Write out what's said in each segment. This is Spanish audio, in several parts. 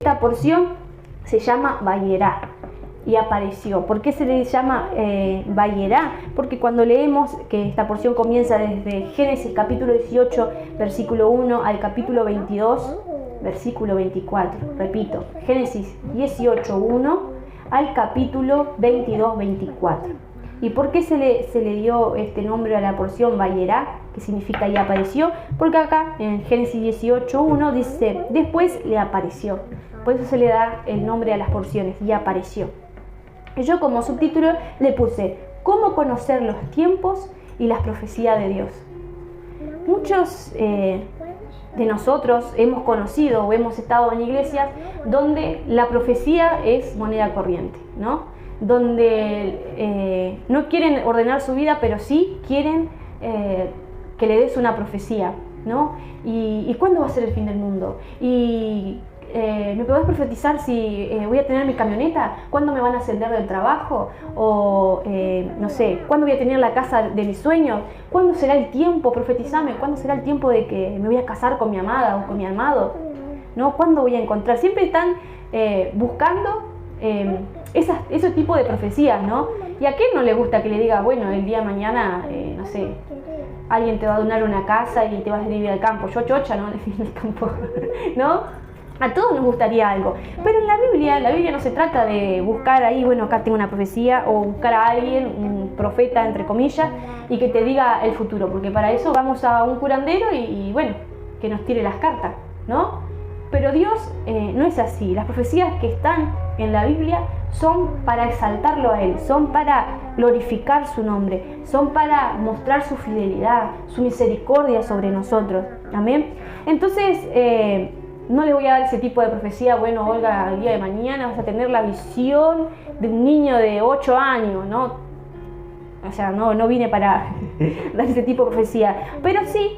Esta porción se llama Vayera y apareció. ¿Por qué se le llama Vayera? Porque cuando leemos que esta porción comienza desde Génesis capítulo 18, versículo 1 al capítulo 22, versículo 24. Repito, Génesis 18, 1 al capítulo 22, 24. ¿Y por qué se le dio este nombre a la porción Vayera, que significa y apareció? Porque acá en Génesis 18, 1 dice, después le apareció. Por eso se le da el nombre a las porciones, y apareció. Y yo como subtítulo le puse, ¿cómo conocer los tiempos y las profecías de Dios? Muchos de nosotros hemos conocido o hemos estado en iglesias donde la profecía es moneda corriente, ¿no? Donde no quieren ordenar su vida, pero sí quieren que le des una profecía, ¿no? ¿Y cuándo va a ser el fin del mundo? ¿Y me podés profetizar si voy a tener mi camioneta? ¿Cuándo me van a ascender del trabajo? O no sé, ¿cuándo voy a tener la casa de mis sueños? ¿Cuándo será el tiempo? Profetizame, ¿cuándo será el tiempo de que me voy a casar con mi amada o con mi amado? ¿No? ¿Cuándo voy a encontrar? Siempre están buscando ese tipo de profecías, ¿no? ¿Y a quién no le gusta que le diga, bueno, el día de mañana, no sé, alguien te va a donar una casa y te vas a vivir al campo? Yo chocha, ¿no? En el campo, ¿no? A todos nos gustaría algo, pero en la Biblia no se trata de buscar ahí, bueno, acá tengo una profecía, o buscar a alguien, un profeta, entre comillas, y que te diga el futuro, porque para eso vamos a un curandero y bueno, que nos tire las cartas, ¿no? Pero Dios no es así. Las profecías que están en la Biblia son para exaltarlo a Él, son para glorificar su nombre, son para mostrar su fidelidad, su misericordia sobre nosotros, amén. Entonces, no le voy a dar ese tipo de profecía, bueno, Olga, el día de mañana vas a tener la visión de un niño de 8 años, ¿no? O sea, no vine para dar ese tipo de profecía. Pero sí,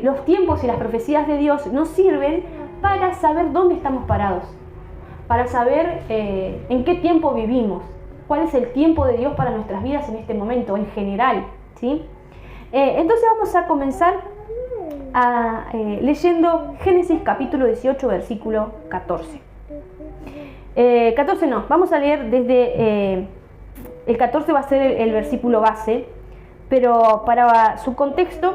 los tiempos y las profecías de Dios nos sirven para saber dónde estamos parados, para saber en qué tiempo vivimos, cuál es el tiempo de Dios para nuestras vidas en este momento, en general, ¿sí? Entonces vamos a comenzar leyendo Génesis capítulo 18, versículo 14. 14 no, vamos a leer desde el 14 va a ser el versículo base, pero para su contexto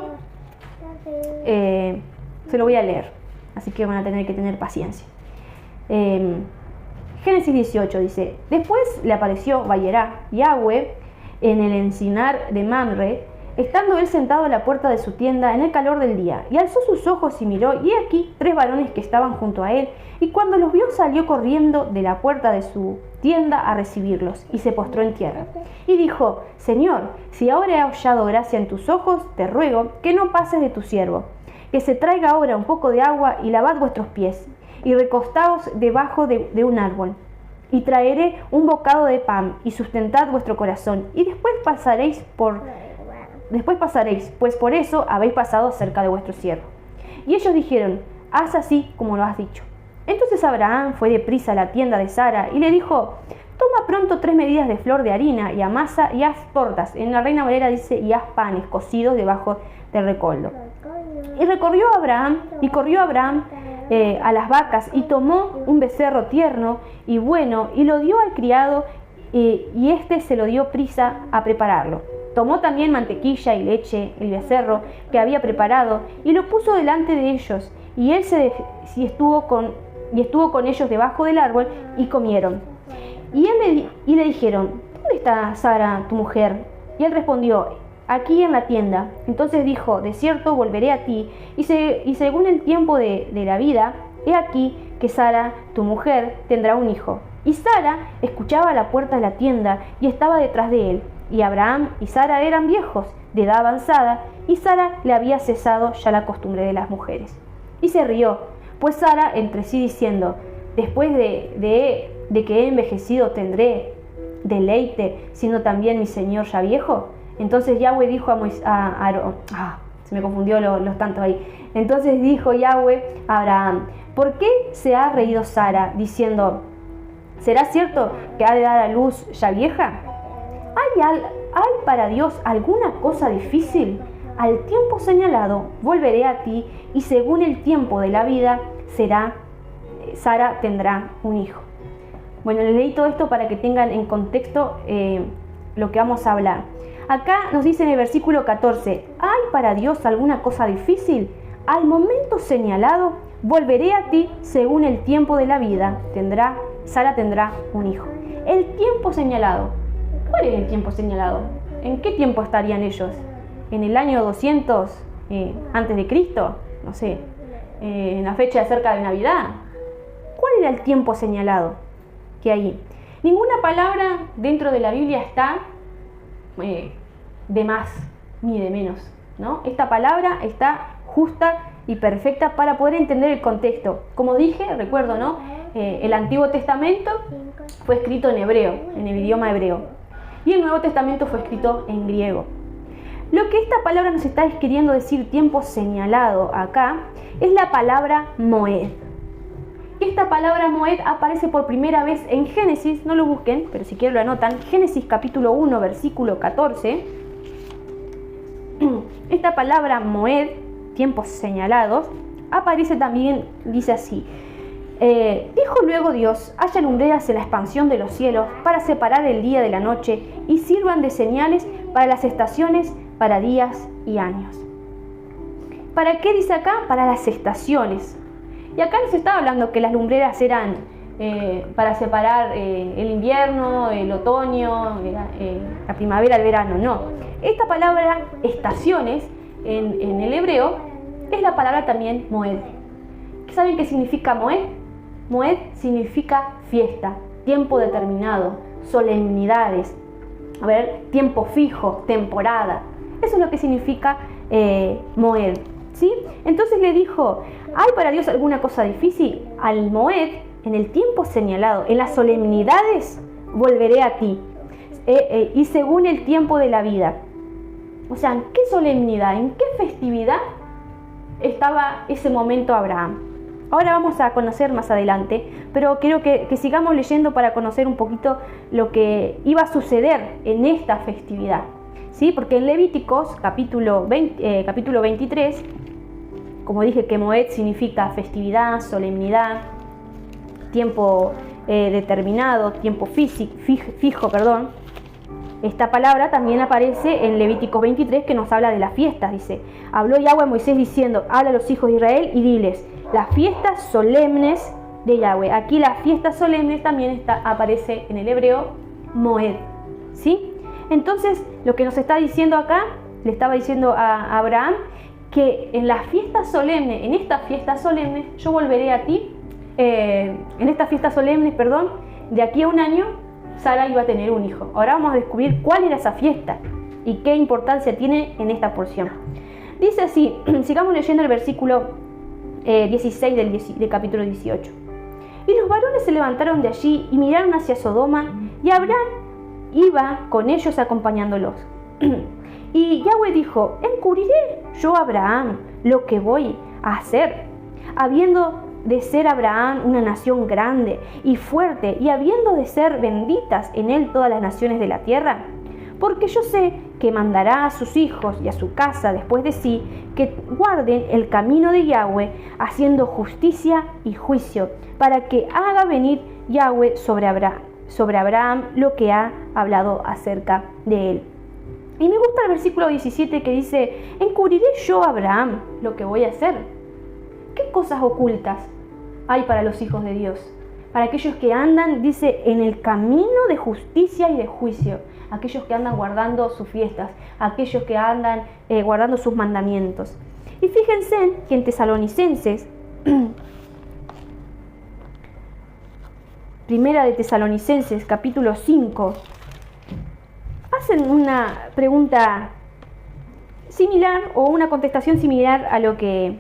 se lo voy a leer, así que van a tener que tener paciencia. Génesis 18 dice, después le apareció Vayera, Yahweh, en el encinar de Mamre, estando él sentado a la puerta de su tienda en el calor del día, y alzó sus ojos y miró, y aquí 3 varones que estaban junto a él, y cuando los vio salió corriendo de la puerta de su tienda a recibirlos, y se postró en tierra. Y dijo, Señor, si ahora he hallado gracia en tus ojos, te ruego que no pases de tu siervo, que se traiga ahora un poco de agua y lavad vuestros pies, y recostaos debajo de un árbol, y traeré un bocado de pan, y sustentad vuestro corazón, y después pasaréis, pues por eso habéis pasado cerca de vuestro siervo. Y ellos dijeron, haz así como lo has dicho. Entonces Abraham fue deprisa a la tienda de Sara y le dijo, toma pronto 3 medidas de flor de harina y amasa y haz tortas. En la Reina Valera dice, y haz panes cocidos debajo del recoldo. Y corrió Abraham a las vacas y tomó un becerro tierno y bueno y lo dio al criado y éste se lo dio prisa a prepararlo. Tomó también mantequilla y leche, el becerro que había preparado, y lo puso delante de ellos, y él estuvo con ellos debajo del árbol, y comieron. Y le dijeron, ¿dónde está Sara, tu mujer? Y él respondió, aquí en la tienda. Entonces dijo, de cierto volveré a ti, y según el tiempo de la vida, he aquí que Sara, tu mujer, tendrá un hijo. Y Sara escuchaba a la puerta de la tienda, y estaba detrás de él. Y Abraham y Sara eran viejos, de edad avanzada, y Sara le había cesado ya la costumbre de las mujeres. Y se rió, pues Sara entre sí diciendo, después de que he envejecido tendré deleite, siendo también mi señor ya viejo. Entonces Yahweh dijo a Aarón, se me confundió los tantos ahí. Entonces dijo Yahweh a Abraham, ¿por qué se ha reído Sara, diciendo, ¿será cierto que ha de dar a luz ya vieja? ¿Hay para Dios alguna cosa difícil? Al tiempo señalado volveré a ti, y según el tiempo de la vida será Sara tendrá un hijo. Bueno, les leí todo esto para que tengan en contexto lo que vamos a hablar. Acá nos dice en el versículo 14, ¿hay para Dios alguna cosa difícil? Al momento señalado, volveré a ti según el tiempo de la vida. Sara tendrá un hijo. El tiempo señalado. ¿Cuál es el tiempo señalado? ¿En qué tiempo estarían ellos? ¿En el año 200 antes de Cristo? No sé, en la fecha cerca de Navidad. ¿Cuál era el tiempo señalado que hay? Ninguna palabra dentro de la Biblia está de más ni de menos, ¿no? Esta palabra está justa y perfecta para poder entender el contexto. Como dije, recuerdo, ¿no? El Antiguo Testamento fue escrito en hebreo, en el idioma hebreo, y el Nuevo Testamento fue escrito en griego. Lo que esta palabra nos está queriendo decir, tiempo señalado acá, es la palabra moed. Esta palabra moed aparece por primera vez en Génesis, no lo busquen, pero si quieren lo anotan, Génesis capítulo 1, versículo 14. Esta palabra moed, tiempos señalados, aparece también, dice así: dijo luego Dios, haya lumbreras en la expansión de los cielos para separar el día de la noche y sirvan de señales para las estaciones, para días y años. ¿Para qué dice acá? Para las estaciones. Y acá nos está hablando que las lumbreras eran para separar el invierno, el otoño, la primavera, el verano. No. Esta palabra estaciones en el hebreo es la palabra también moed. ¿Saben qué significa moed? Moed significa fiesta, tiempo determinado, solemnidades, tiempo fijo, temporada. Eso es lo que significa moed, ¿sí? Entonces le dijo, ¿hay para Dios alguna cosa difícil? Al moed, en el tiempo señalado, en las solemnidades, volveré a ti, y según el tiempo de la vida. O sea, ¿en qué solemnidad, en qué festividad estaba ese momento Abraham? Ahora vamos a conocer más adelante, pero quiero que sigamos leyendo para conocer un poquito lo que iba a suceder en esta festividad, ¿sí? Porque en Levíticos capítulo 23, como dije que moed significa festividad, solemnidad, tiempo determinado, tiempo fijo. Esta palabra también aparece en Levíticos 23, que nos habla de las fiestas. Dice, habló Yahweh a Moisés diciendo, habla a los hijos de Israel y diles, las fiestas solemnes de Yahweh. Aquí las fiestas solemnes también aparece en el hebreo moed, ¿sí? Entonces, lo que nos está diciendo acá, le estaba diciendo a Abraham, que en las fiestas solemnes, en estas fiestas solemnes, yo volveré a ti, en estas fiestas solemnes, de aquí a un año, Sara iba a tener un hijo. Ahora vamos a descubrir cuál era esa fiesta y qué importancia tiene en esta porción. Dice así, sigamos leyendo el versículo 16 del capítulo 18. Y los varones se levantaron de allí y miraron hacia Sodoma, y Abraham iba con ellos acompañándolos. Y Yahweh dijo, encubriré yo a Abraham lo que voy a hacer, habiendo de ser Abraham una nación grande y fuerte, y habiendo de ser benditas en él todas las naciones de la tierra. Porque yo sé que mandará a sus hijos y a su casa después de sí, que guarden el camino de Yahweh, haciendo justicia y juicio, para que haga venir Yahweh sobre Abraham lo que ha hablado acerca de él. Y me gusta el versículo 17 que dice, encubriré yo a Abraham lo que voy a hacer. ¿Qué cosas ocultas hay para los hijos de Dios? Para aquellos que andan, dice, en el camino de justicia y de juicio. Aquellos que andan guardando sus fiestas, aquellos que andan guardando sus mandamientos. Y fíjense que en Tesalonicenses, Primera de Tesalonicenses, capítulo 5, hacen una pregunta similar o una contestación similar a lo que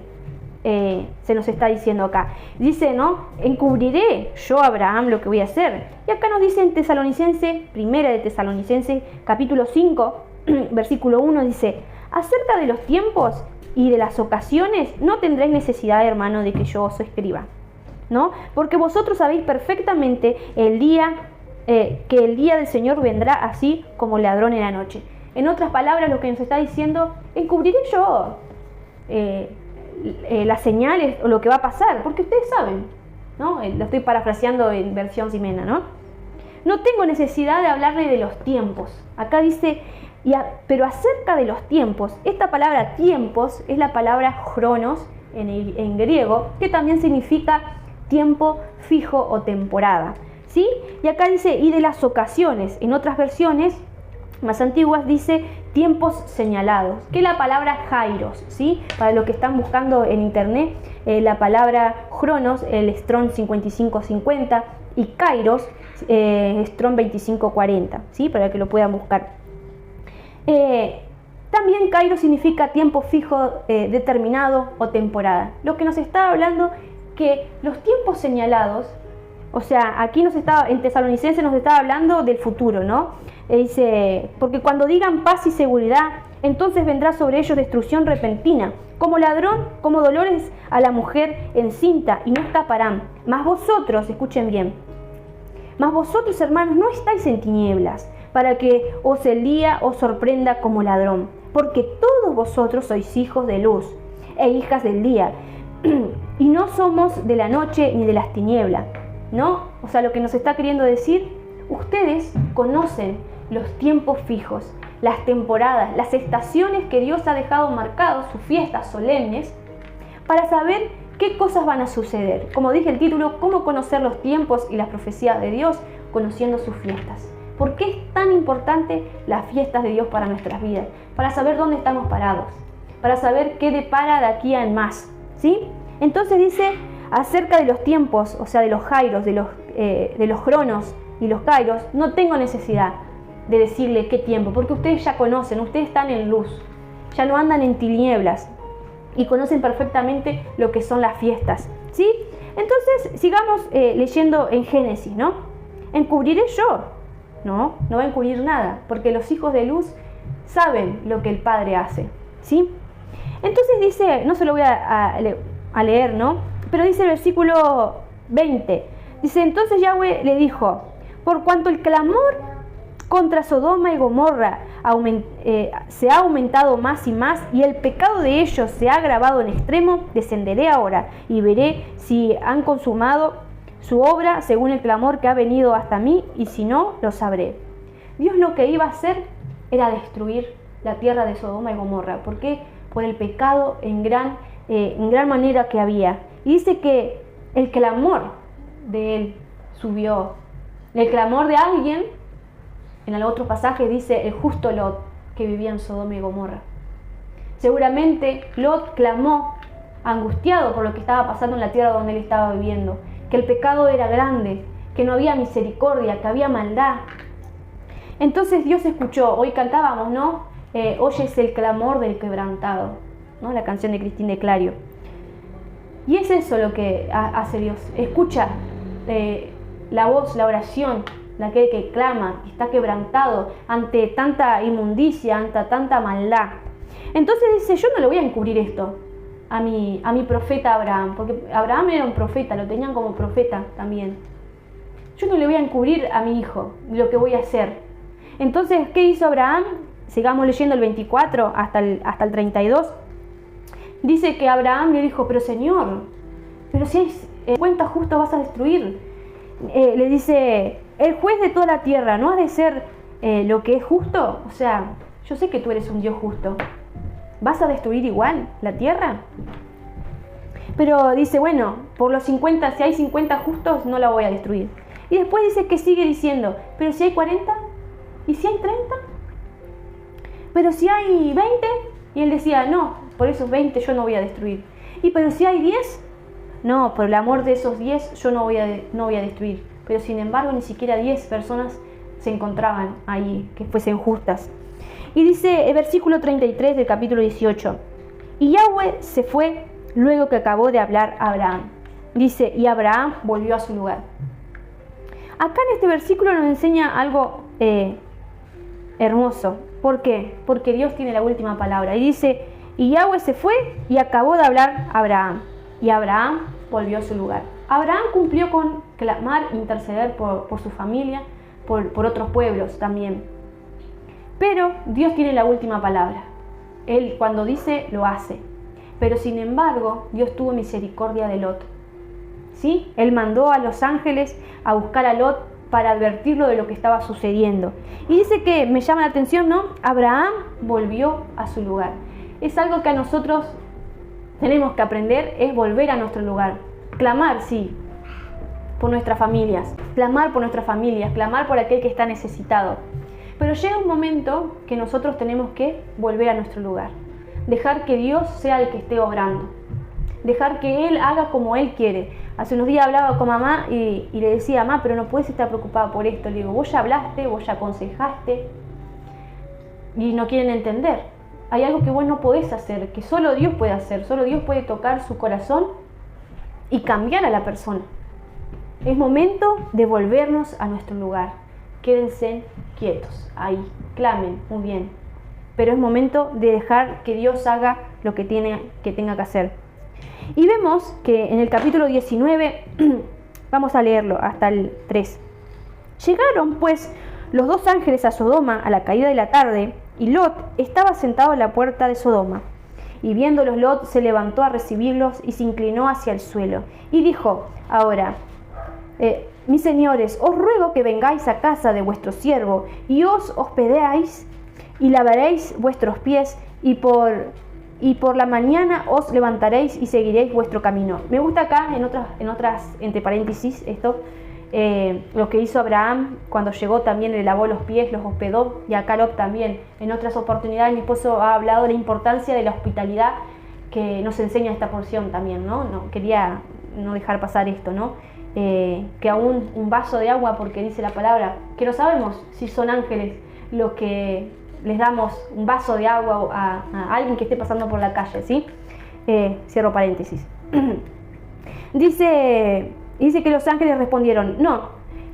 se nos está diciendo acá. Dice, ¿no? Encubriré yo a Abraham lo que voy a hacer. Y acá nos dice en Tesalonicense, Primera de Tesalonicense, capítulo 5, versículo 1, dice, acerca de los tiempos y de las ocasiones no tendréis necesidad, hermano, de que yo os escriba, ¿no? Porque vosotros sabéis perfectamente que el día del Señor vendrá así como ladrón en la noche. En otras palabras, lo que nos está diciendo, encubriré yo las señales o lo que va a pasar, porque ustedes saben, ¿no? Lo estoy parafraseando en versión Ximena, ¿no? No tengo necesidad de hablarle de los tiempos. Acá dice, pero acerca de los tiempos, esta palabra tiempos es la palabra chronos en griego, que también significa tiempo fijo o temporada, ¿sí? Y acá dice, y de las ocasiones. En otras versiones más antiguas dice tiempos señalados, que es la palabra kairos, ¿sí? Para los que están buscando en internet, la palabra chronos, el Strong 5550, y kairos, Strong 2540, ¿sí? Para que lo puedan buscar. También kairos significa tiempo fijo, determinado o temporada. Lo que nos está hablando que los tiempos señalados, o sea, aquí en Tesalonicenses nos está hablando del futuro, ¿no? Dice, porque cuando digan paz y seguridad, entonces vendrá sobre ellos destrucción repentina, como ladrón, como dolores a la mujer encinta, y no escaparán. Mas vosotros, escuchen bien, mas vosotros, hermanos, no estáis en tinieblas, para que el día os sorprenda como ladrón, porque todos vosotros sois hijos de luz e hijas del día, y no somos de la noche ni de las tinieblas, ¿no? O sea, lo que nos está queriendo decir, ustedes conocen los tiempos fijos, las temporadas, las estaciones que Dios ha dejado marcados, sus fiestas solemnes, para saber qué cosas van a suceder. Como dije el título, cómo conocer los tiempos y las profecías de Dios, conociendo sus fiestas. ¿Por qué es tan importante las fiestas de Dios para nuestras vidas? Para saber dónde estamos parados, para saber qué depara de aquí en más, ¿sí? Entonces dice, acerca de los tiempos, o sea, de los jairos, de los cronos y los kairos, no tengo necesidad de decirle qué tiempo, porque ustedes ya conocen, ustedes están en luz, ya no andan en tinieblas y conocen perfectamente lo que son las fiestas, ¿sí? Entonces, sigamos leyendo en Génesis, ¿no? ¿Encubriré yo? No va a encubrir nada, porque los hijos de luz saben lo que el Padre hace, ¿sí? Entonces dice, no se lo voy a leer, ¿no? Pero dice el versículo 20, dice, entonces Yahweh le dijo, por cuanto el clamor contra Sodoma y Gomorra se ha aumentado más y más, y el pecado de ellos se ha agravado en extremo, descenderé ahora y veré si han consumado su obra según el clamor que ha venido hasta mí, y si no, lo sabré. Dios lo que iba a hacer era destruir la tierra de Sodoma y Gomorra. ¿Por qué? Por el pecado en gran manera que había. Y dice que el clamor de él subió. El clamor de alguien, en el otro pasaje dice el justo Lot, que vivía en Sodoma y Gomorra. Seguramente Lot clamó angustiado por lo que estaba pasando en la tierra donde él estaba viviendo, que el pecado era grande, que no había misericordia, que había maldad. Entonces Dios escuchó. Hoy cantábamos, ¿no? Oyes el clamor del quebrantado, ¿no? La canción de Cristín de Clario. Y es eso lo que hace Dios. Escucha la voz, la oración de aquel que clama, que está quebrantado ante tanta inmundicia, ante tanta maldad. Entonces dice, yo no le voy a encubrir esto a mi profeta Abraham, porque Abraham era un profeta, lo tenían como profeta también. Yo no le voy a encubrir a mi hijo lo que voy a hacer. Entonces, ¿qué hizo Abraham? Sigamos leyendo el 24 hasta el 32. Dice que Abraham le dijo, pero Señor, pero si hay cuentas justas vas a destruir. Le dice, el juez de toda la tierra, ¿no ha de ser lo que es justo? O sea, yo sé que tú eres un Dios justo. ¿Vas a destruir igual la tierra? Pero dice, bueno, por los 50, si hay 50 justos, no la voy a destruir. Y después dice que sigue diciendo, pero si hay 40, ¿y si hay 30? Pero si hay 20, y él decía, no, por esos 20 yo no voy a destruir. Y pero si hay 10, no, por el amor de esos 10 yo no voy a destruir. Pero sin embargo, ni siquiera 10 personas se encontraban ahí que fuesen justas. Y dice el versículo 33 del capítulo 18, y Yahweh se fue luego que acabó de hablar a Abraham. Dice, y Abraham volvió a su lugar. Acá en este versículo nos enseña algo hermoso. ¿Por qué? Porque Dios tiene la última palabra. Y dice, y Yahweh se fue y acabó de hablar a Abraham. Y Abraham volvió a su lugar. Abraham cumplió con clamar, interceder por su familia, por otros pueblos también. Pero Dios tiene la última palabra. Él cuando dice, lo hace. Pero sin embargo, Dios tuvo misericordia de Lot. ¿sí? Él mandó a los ángeles a buscar a Lot para advertirlo de lo que estaba sucediendo. Y dice que me llama la atención, ¿no? Abraham volvió a su lugar. Es algo que a nosotros tenemos que aprender, es volver a nuestro lugar. Clamar, sí, por nuestras familias, clamar por nuestras familias, clamar por aquel que está necesitado. Pero llega un momento que nosotros tenemos que volver a nuestro lugar. Dejar que Dios sea el que esté obrando. Dejar que Él haga como Él quiere. Hace unos días hablaba con mamá y le decía, mamá, pero no puedes estar preocupada por esto. Le digo, vos ya hablaste, vos ya aconsejaste y no quieren entender. Hay algo que vos no podés hacer, que solo Dios puede hacer. Solo Dios puede tocar su corazón y cambiar a la persona. Es momento de volvernos a nuestro lugar. Quédense quietos, ahí, clamen, muy bien. Pero es momento de dejar que Dios haga lo que tenga que hacer. Y vemos que en el capítulo 19, vamos a leerlo hasta el 3. Llegaron pues los dos ángeles a Sodoma a la caída de la tarde, y Lot estaba sentado en la puerta de Sodoma. Y viéndolos Lot se levantó a recibirlos y se inclinó hacia el suelo. Y dijo, ahora, mis señores, os ruego que vengáis a casa de vuestro siervo y os hospedeáis y lavaréis vuestros pies y por la mañana os levantaréis y seguiréis vuestro camino. Me gusta acá, en otras entre paréntesis, esto, lo que hizo Abraham cuando llegó también le lavó los pies, los hospedó, y acá Lot también. En otras oportunidades mi esposo ha hablado de la importancia de la hospitalidad que nos enseña esta porción también, ¿no? Quería no dejar pasar esto, ¿no? Que aún un vaso de agua, porque dice la palabra, que no sabemos si son ángeles los que les damos un vaso de agua a alguien que esté pasando por la calle, ¿sí? Cierro paréntesis. Dice que los ángeles respondieron, no,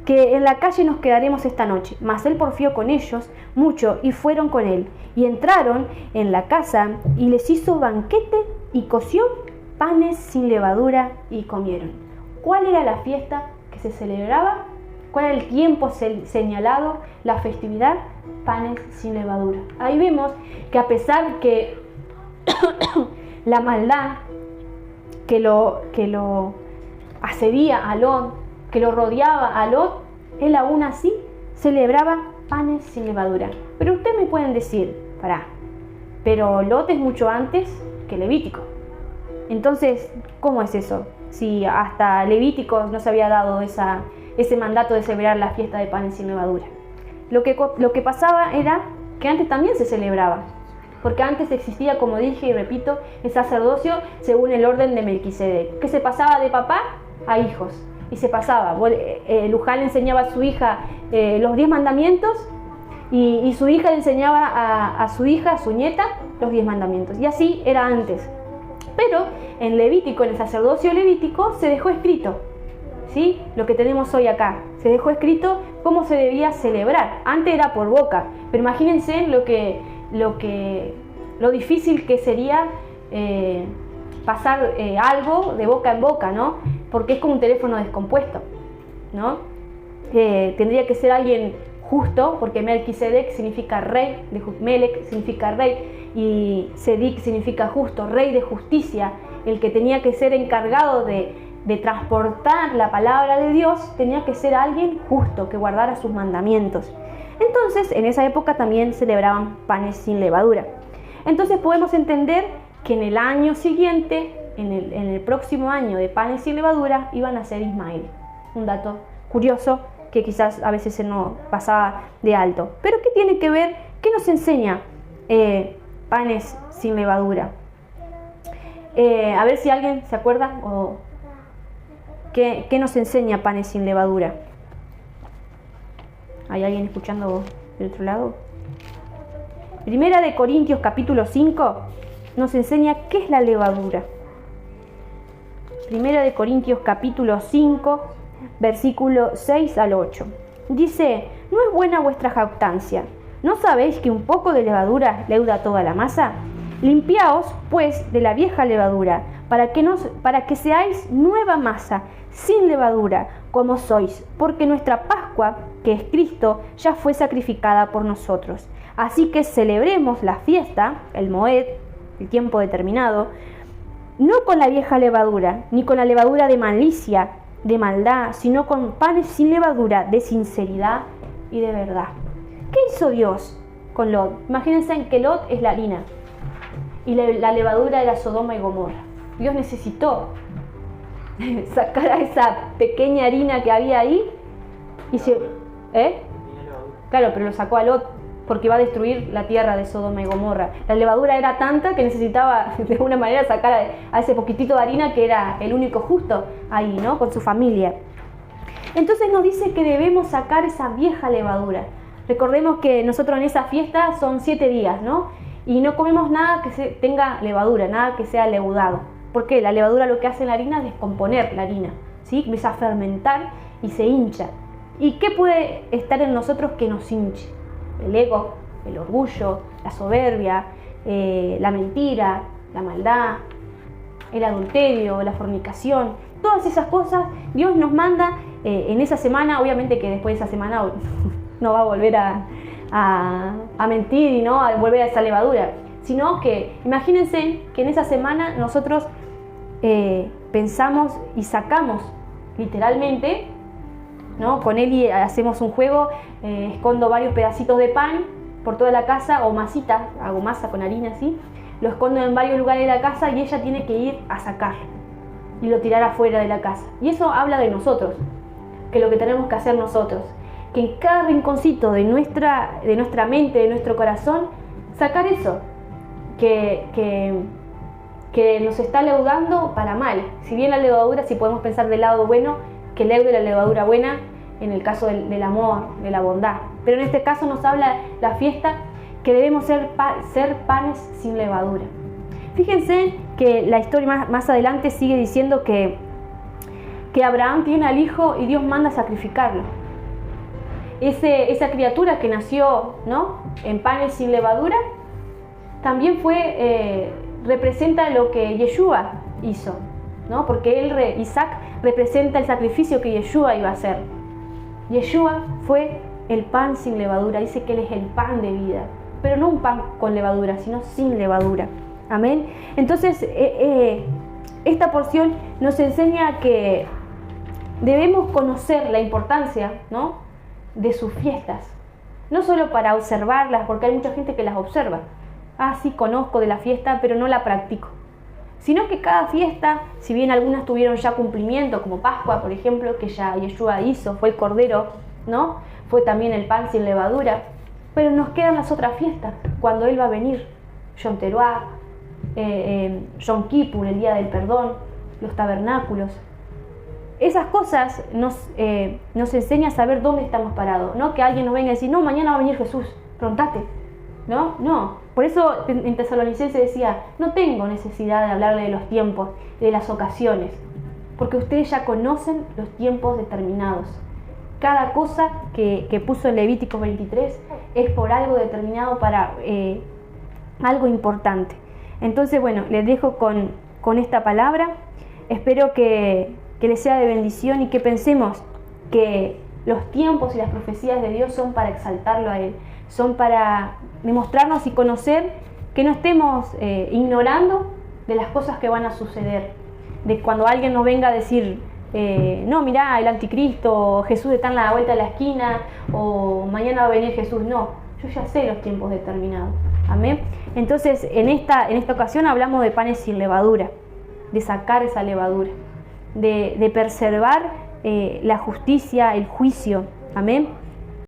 que en la calle nos quedaremos esta noche. Mas él porfió con ellos mucho y fueron con él. Y entraron en la casa y les hizo banquete y coció panes sin levadura y comieron. ¿Cuál era la fiesta que se celebraba? ¿Cuál era el tiempo señalado? La festividad, panes sin levadura. Ahí vemos que a pesar que la maldad que lo asedía a Lot, que lo rodeaba a Lot, él aún así celebraba panes sin levadura. Pero ustedes me pueden decir, pero Lot es mucho antes que Levítico. Entonces, ¿cómo es eso? Si hasta Levítico no se había dado ese mandato de celebrar la fiesta de panes sin levadura. Lo que pasaba era que antes también se celebraba, porque antes existía, como dije y repito, el sacerdocio según el orden de Melquisedec, que se pasaba de papá a hijos, y se pasaba. Luján le enseñaba a su hija los 10 mandamientos, y su hija le enseñaba a su hija, a su nieta, los 10 mandamientos, y así era antes. Pero en Levítico, en el sacerdocio levítico, se dejó escrito, ¿sí? Lo que tenemos hoy acá, se dejó escrito cómo se debía celebrar. Antes era por boca, pero imagínense lo difícil que sería pasar algo de boca en boca, ¿no? Porque es como un teléfono descompuesto, ¿no? Tendría que ser alguien justo, porque Melquisedec significa rey, Melec significa rey, y Sedic significa justo, rey de justicia. El que tenía que ser encargado de transportar la palabra de Dios tenía que ser alguien justo, que guardara sus mandamientos. Entonces, en esa época también celebraban panes sin levadura. Entonces podemos entender que en el año siguiente, en el próximo año de panes sin levadura, iban a ser Ismael. Un dato curioso que quizás a veces se nos pasaba de alto. Pero ¿qué tiene que ver? ¿Qué nos enseña panes sin levadura? A ver si alguien se acuerda o ¿qué nos enseña panes sin levadura? ¿Hay alguien escuchando del otro lado? Primera de Corintios capítulo 5 nos enseña qué es la levadura. Primera de Corintios capítulo 5 versículo 6 al 8. Dice, ¿no es buena vuestra jactancia? ¿No sabéis que un poco de levadura leuda toda la masa? Limpiaos, pues, de la vieja levadura, para que seáis nueva masa, sin levadura, como sois, porque nuestra Pascua, que es Cristo, ya fue sacrificada por nosotros. Así que celebremos la fiesta, el Moed, el tiempo determinado, no con la vieja levadura, ni con la levadura de malicia, de maldad, sino con panes sin levadura, de sinceridad y de verdad. ¿Qué hizo Dios con Lot? Imagínense en que Lot es la harina y la levadura era Sodoma y Gomorra. Dios necesitó sacar a esa pequeña harina que había ahí y Claro, pero lo sacó a Lot porque iba a destruir la tierra de Sodoma y Gomorra. La levadura era tanta que necesitaba de alguna manera sacar a ese poquitito de harina que era el único justo ahí, ¿no? Con su familia. Entonces nos dice que debemos sacar esa vieja levadura. Recordemos que nosotros en esa fiesta son 7 días, ¿no? Y no comemos nada que tenga levadura, nada que sea leudado. ¿Por qué? La levadura lo que hace en la harina es descomponer la harina, ¿sí? Empieza a fermentar y se hincha. ¿Y qué puede estar en nosotros que nos hinche? El ego, el orgullo, la soberbia, la mentira, la maldad, el adulterio, la fornicación. Todas esas cosas Dios nos manda en esa semana. Obviamente que después de esa semana no va a volver a mentir y no a volver a esa levadura. Sino que imagínense que en esa semana nosotros pensamos y sacamos literalmente, ¿no? Con Eli hacemos un juego, escondo varios pedacitos de pan por toda la casa o masita, hago masa con harina así, lo escondo en varios lugares de la casa y ella tiene que ir a sacar y lo tirar afuera de la casa. Y eso habla de nosotros, que lo que tenemos que hacer nosotros, que en cada rinconcito de nuestra mente, de nuestro corazón, sacar eso que nos está leudando para mal. Si bien la levadura, si podemos pensar del lado bueno, que leude la levadura buena en el caso del amor, de la bondad. Pero en este caso nos habla la fiesta que debemos ser panes sin levadura. Fíjense que la historia más adelante sigue diciendo que Abraham tiene al hijo y Dios manda a sacrificarlo. Esa criatura que nació, ¿no?, en panes sin levadura, también representa lo que Yeshua hizo, ¿no? Porque Isaac representa el sacrificio que Yeshua iba a hacer. Yeshua fue el pan sin levadura, dice que Él es el pan de vida, pero no un pan con levadura, sino sin levadura. Amén. Entonces, esta porción nos enseña que debemos conocer la importancia, ¿no?, de sus fiestas, no solo para observarlas, porque hay mucha gente que las observa. Sí, conozco de la fiesta, pero no la practico. Sino que cada fiesta, si bien algunas tuvieron ya cumplimiento, como Pascua, por ejemplo, que ya Yeshua hizo, fue el Cordero, ¿no? Fue también el pan sin levadura, pero nos quedan las otras fiestas, cuando Él va a venir, Yom Teruah, Yom Kippur, el Día del Perdón, los tabernáculos. Esas cosas nos enseña a saber dónde estamos parados, no que alguien nos venga a decir, no, mañana va a venir Jesús, prontate. No. Por eso en Tesalonicenses decía, no tengo necesidad de hablarle de los tiempos, de las ocasiones, porque ustedes ya conocen los tiempos determinados. Cada cosa que puso en Levítico 23 es por algo determinado para algo importante. Entonces, bueno, les dejo con esta palabra. Espero que les sea de bendición y que pensemos que los tiempos y las profecías de Dios son para exaltarlo a Él, son para demostrarnos y conocer, que no estemos ignorando de las cosas que van a suceder. De cuando alguien nos venga a decir, no, mirá, el anticristo, Jesús está en la vuelta de la esquina, o mañana va a venir Jesús. No, yo ya sé los tiempos determinados. Amén. Entonces, en esta ocasión hablamos de panes sin levadura, de sacar esa levadura, de preservar la justicia, el juicio. Amén.